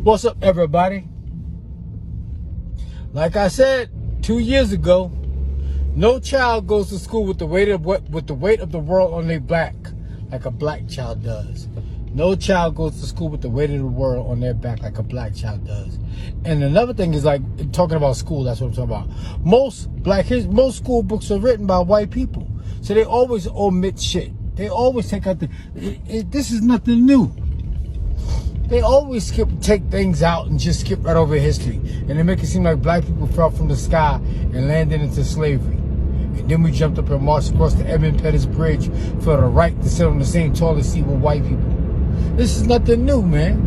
What's up, everybody? Like I said 2 years ago, no child goes to school with the weight of the world on their back like a black child does. No child goes to school with the weight of the world on their back like a black child does. And another thing is, like, talking about school, that's what I'm talking about. Most school books are written by white people, so they always omit shit. They always take out this is nothing new. They always take things out and just skip right over history. And they make it seem like black people fell from the sky and landed into slavery. And then we jumped up and marched across the Edmund Pettus Bridge for the right to sit on the same toilet seat with white people. This is nothing new, man.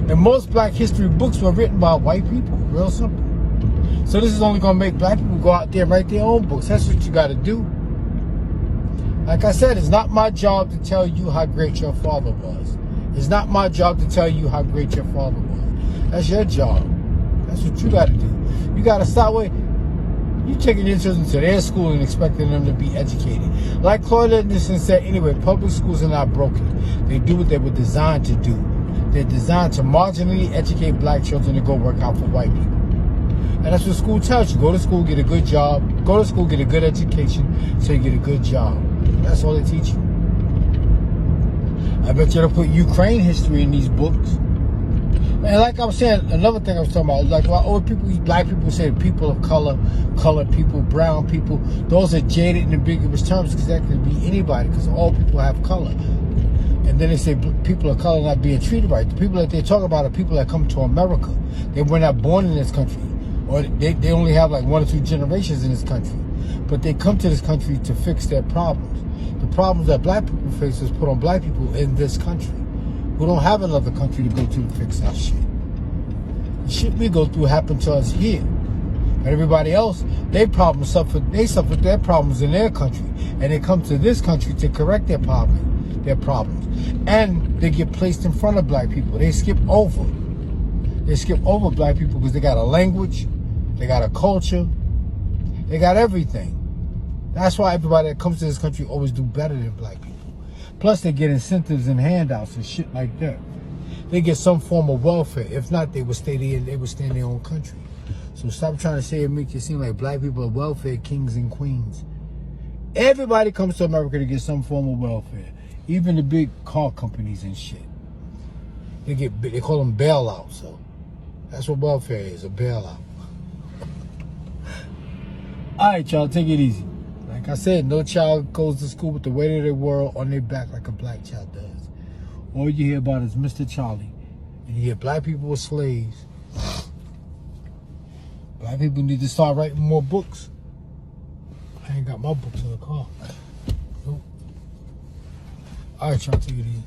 And most black history books were written by white people. Real simple. So this is only going to make black people go out there and write their own books. That's what you got to do. Like I said, it's not my job to tell you how great your father was. It's not my job to tell you how great your father was. That's your job. That's what you got to do. You got to stop with you taking your children to their school and expecting them to be educated. Like Claude Anderson said, anyway, public schools are not broken. They do what they were designed to do. They're designed to marginally educate black children to go work out for white people. And that's what school tells you. Go to school, get a good job. Go to school, get a good education, so you get a good job. That's all they teach you. I bet you they'll put Ukraine history in these books. And like I was saying, another thing I was talking about, like why old people, black people say people of color, colored people, brown people, those are jaded and ambiguous terms because that could be anybody because all people have color. And then they say people of color not being treated right. The people that they talk about are people that come to America. They were not born in this country. Or they only have like 1 or 2 generations in this country. But they come to this country to fix their problems. The problems that black people face is put on black people in this country. We don't have another country to go to fix our shit. The shit we go through happened to us here. And everybody else, they suffered their problems in their country. And they come to this country to correct their problems. And they get placed in front of black people. They skip over black people because they got a language, they got a culture, they got everything. That's why everybody that comes to this country always do better than black people. Plus, they get incentives and handouts and shit like that. They get some form of welfare. If not, they would stay in their own country. So stop trying to say it make it seem like black people are welfare kings and queens. Everybody comes to America to get some form of welfare. Even the big car companies and shit. They call them bailouts. So that's what welfare is, a bailout. All right, y'all, take it easy. Like I said, no child goes to school with the weight of the world on their back like a black child does. All you hear about is Mr. Charlie. And you hear black people were slaves. Black people need to start writing more books. I ain't got my books in the car. Nope. All right, y'all, take it easy.